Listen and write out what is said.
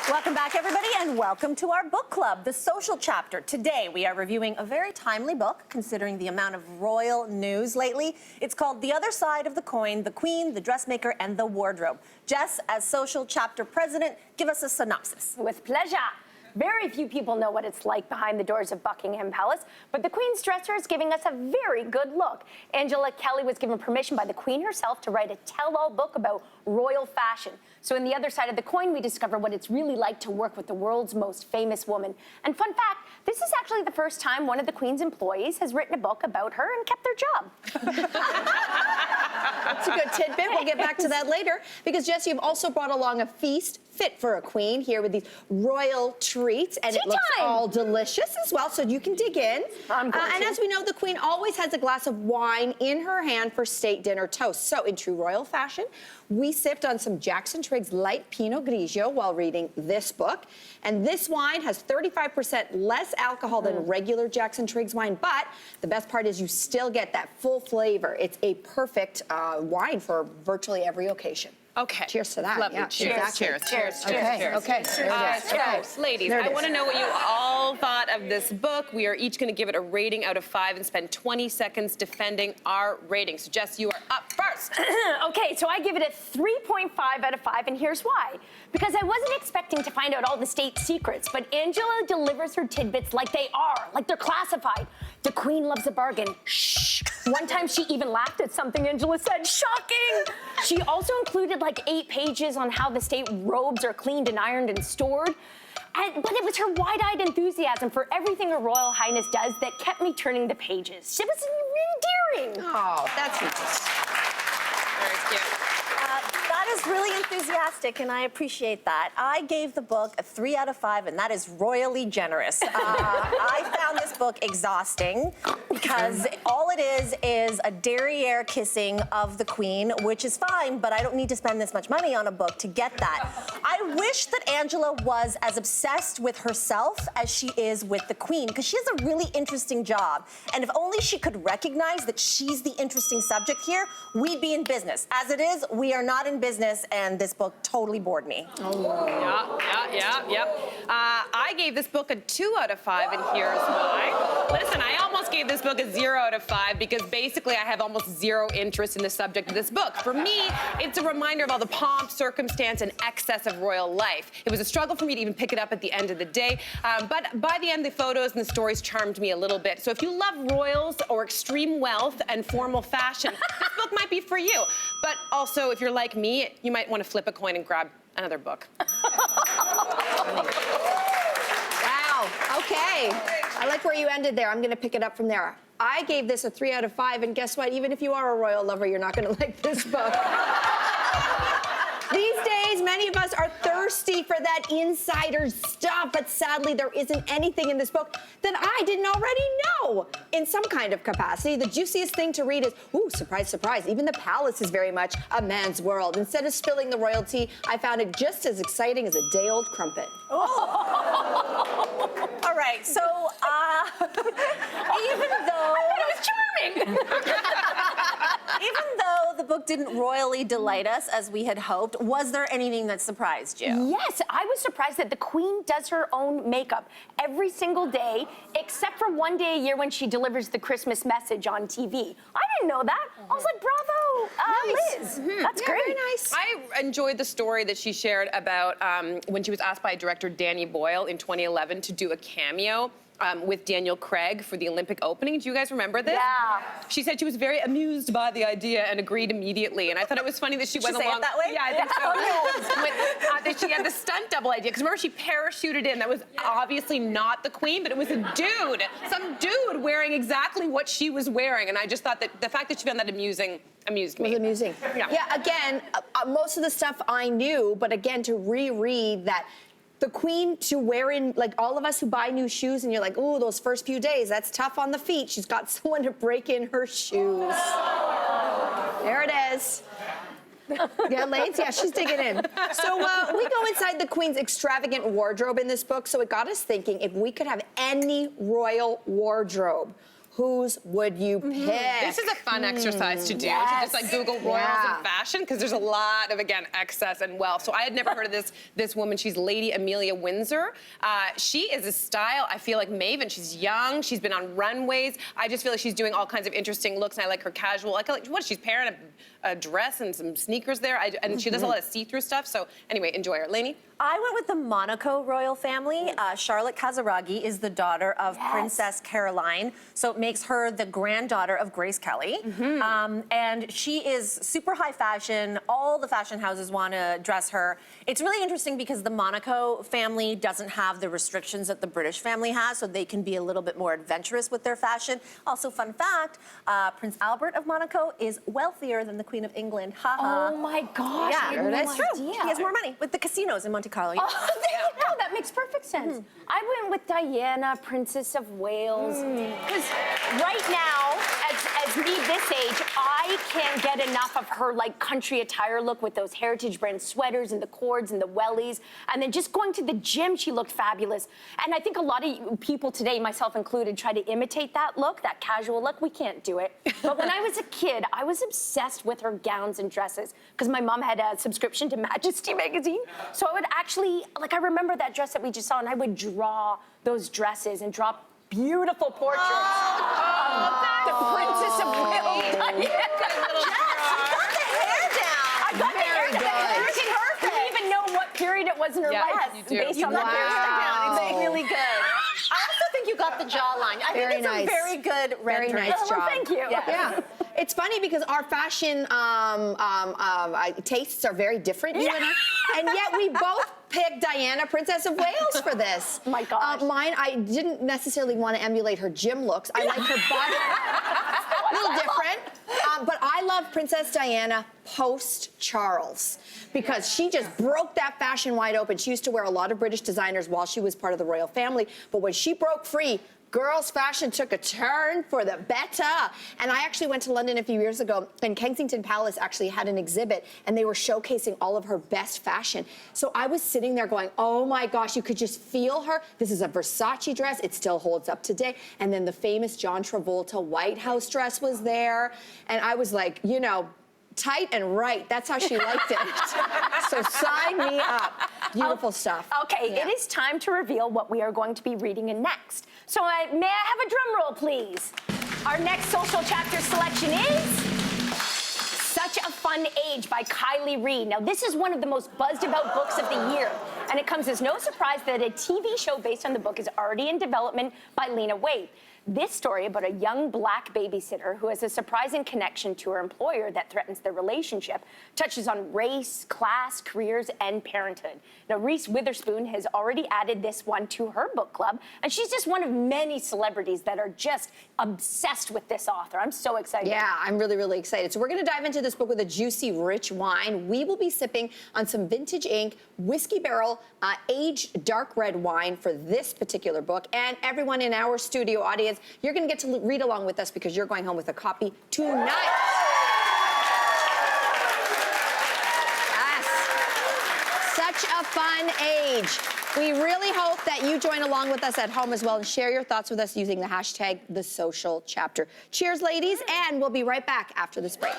Welcome back, everybody, and welcome to our book club, The Social Chapter. Today, we are reviewing a very timely book, considering the amount of royal news lately. It's called The Other Side of the Coin, The Queen, the Dressmaker, and the Wardrobe. Jess, as Social Chapter president, give us a synopsis. With pleasure. Very few people know what it's like behind the doors of Buckingham Palace, but the Queen's dresser is giving us a very good look. Angela Kelly was given permission by the Queen herself to write a tell-all book about royal fashion. So in The Other Side of the Coin, we discover what it's really like to work with the world's most famous woman. And fun fact, this is actually the first time one of the Queen's employees has written a book about her and kept their job. That's a good tidbit. We'll get back to that later. Because, Jess, you've also brought along a feast fit for a queen here with these royal treats. And it looks all delicious as well, so you can dig in. And as we know, the Queen always has a glass of wine in her hand for state dinner toast. So in true royal fashion, we sipped on some Jackson Triggs Light Pinot Grigio while reading this book. And this wine has 35% less alcohol than regular Jackson Triggs wine, but the best part is you still get that full flavor. It's a perfect wine for virtually every occasion. Okay. Cheers to that. Lovely. Yeah, Cheers. exactly. Cheers. Cheers. Okay. Cheers. Okay. Cheers. Ladies, I want to know what you all thought of this book. We are each going to give it a rating out of 5 and spend 20 seconds defending our rating. So, Jess, you are up first. Okay, so I give it a 3.5 out of 5, and here's why. Because I wasn't expecting to find out all the state secrets, but Angela delivers her tidbits like they are, like they're classified. The Queen loves a bargain. Shh. One time she even laughed at something Angela said. Shocking! She also included like 8 pages on how the state robes are cleaned and ironed and stored. But it was her wide-eyed enthusiasm for everything Her Royal Highness does that kept me turning the pages. It was endearing. Oh, that's nice. Very cute. That is really enthusiastic, and I appreciate that. I gave the book a 3 out of 5, and that is royally generous. I found this book exhausting because all it is a derriere kissing of the Queen, which is fine, but I don't need to spend this much money on a book to get that. I wish that Angela was as obsessed with herself as she is with the Queen, because she has a really interesting job. And if only she could recognize that she's the interesting subject here, we'd be in business. As it is, we are not in business, and this book totally bored me. Yep. I gave this book a 2 out of 5, and here's why. Listen, I almost gave this book a 0 out of 5 because basically I have almost zero interest in the subject of this book. For me, it's a reminder of all the pomp, circumstance, and excess of royal life. It was a struggle for me to even pick it up at the end of the day, but by the end, the photos and the stories charmed me a little bit. So if you love royals or extreme wealth and formal fashion, this book might be for you. But also, if you're like me, you might want to flip a coin and grab another book. Wow. Okay. I like where you ended there. I'm going to pick it up from there. I gave this a 3 out of 5, and guess what? Even if you are a royal lover, you're not going to like this book. These days, many of us are thirsty for that insider stuff, but sadly, there isn't anything in this book that I didn't already know in some kind of capacity. The juiciest thing to read is, ooh, surprise, surprise, even the palace is very much a man's world. Instead of spilling the royalty, I found it just as exciting as a day-old crumpet. Oh. All right, so even though... I thought it was charming! Even though the book didn't royally delight us as we had hoped, was there anything that surprised you? Yes, I was surprised that the Queen does her own makeup every single day, except for one day a year when she delivers the Christmas message on TV. I didn't know that. I was like, bravo, Liz. That's great. Very nice. I enjoyed the story that she shared about when she was asked by director Danny Boyle in 2011 to do a cameo with Daniel Craig for the Olympic opening. Do you guys remember this? Yeah. She said she was very amused by the idea and agreed immediately. And I thought it was funny that she went say along. it that way? Yeah, I think so. That she had the stunt double idea. Because remember, she parachuted in. That was obviously not the Queen, but it was a dude. Some dude wearing exactly what she was wearing. And I just thought that the fact that she found that amusing amused me. It was amusing. Yeah, again, most of the stuff I knew, but again, to reread that the Queen to wear in, like all of us who buy new shoes and you're like, ooh, those first few days, that's tough on the feet. She's got someone to break in her shoes. There it is. Yeah, Lainey, yeah, she's digging in. So we go inside the Queen's extravagant wardrobe in this book, so it got us thinking if we could have any royal wardrobe, whose would you pick? This is a fun exercise to do, to just like Google royals Yeah. and fashion, because there's a lot of, again, excess and wealth. So I had never heard of this woman. She's Lady Amelia Windsor. She is a style, I feel like, maven. She's young. She's been on runways. I just feel like she's doing all kinds of interesting looks, and I like her casual. Like what? She's pairing a dress and some sneakers there, and she does a lot of see-through stuff. So anyway, enjoy her. Lainey? I went with the Monaco royal family. Charlotte Casiraghi is the daughter of Princess Caroline, so it makes her the granddaughter of Grace Kelly. And she is super high fashion. All the fashion houses want to dress her. It's really interesting because the Monaco family doesn't have the restrictions that the British family has, so they can be a little bit more adventurous with their fashion. Also, fun fact, Prince Albert of Monaco is wealthier than the Queen of England. Ha ha. Oh my gosh. I had that's no true. idea. He has more money with the casinos in Monte Carlo. Oh, there you go. That makes perfect sense. I went with Diana, Princess of Wales, because right now, as me this age, I can't get enough of her like country attire look with those heritage brand sweaters and the cords and the wellies, and then just going to the gym, she looked fabulous. And I think a lot of people today, myself included, try to imitate that look, that casual look. We can't do it. But when I was a kid, I was obsessed with her gowns and dresses because my mom had a subscription to Majesty magazine, so I would actually, like, I remember that dress that we just saw, and I would draw those dresses and draw beautiful portraits of the Princess of Wales. I got the hair down. It's perfect. Do you even know what period it was in her life you do. Based on that hairstyle. It's really good. I also think you got the jawline. I Very think it's nice. a very good rendering. Very nice Oh, well, job. thank you. Yeah. It's funny because our fashion tastes are very different, you and I, and yet we both picked Diana, Princess of Wales, for this. Oh my gosh. Mine, I didn't necessarily want to emulate her gym looks. I like her body. A little different. But I love Princess Diana post-Charles because she just broke that fashion wide open. She used to wear a lot of British designers while she was part of the royal family, but when she broke free, girls' fashion took a turn for the better. And I actually went to London a few years ago, and Kensington Palace actually had an exhibit, and they were showcasing all of her best fashion. So I was sitting there going, oh my gosh, you could just feel her. This is a Versace dress. It still holds up today. And then the famous John Travolta White House dress was there. And I was like, you know, tight and right. That's how she liked it. So sign me up. Beautiful stuff. Okay, Yeah. it is time to reveal what we are going to be reading in next. So may I have a drum roll, please? Our next social chapter selection is Such a Fun Age by Kylie Reid. Now, this is one of the most buzzed about books of the year, and it comes as no surprise that a TV show based on the book is already in development by Lainey Lui. This story about a young black babysitter who has a surprising connection to her employer that threatens their relationship touches on race, class, careers, and parenthood. Now, Reese Witherspoon has already added this one to her book club, and she's just one of many celebrities that are just obsessed with this author. I'm so excited. Yeah, I'm really, really excited. So we're going to dive into this book with a juicy, rich wine. We will be sipping on some vintage ink, whiskey barrel, aged dark red wine for this particular book. And everyone in our studio audience, you're going to get to read along with us because you're going home with a copy tonight. Yes. Such a fun age. We really hope that you join along with us at home as well and share your thoughts with us using the hashtag #TheSocialChapter. Cheers, ladies, and we'll be right back after this break.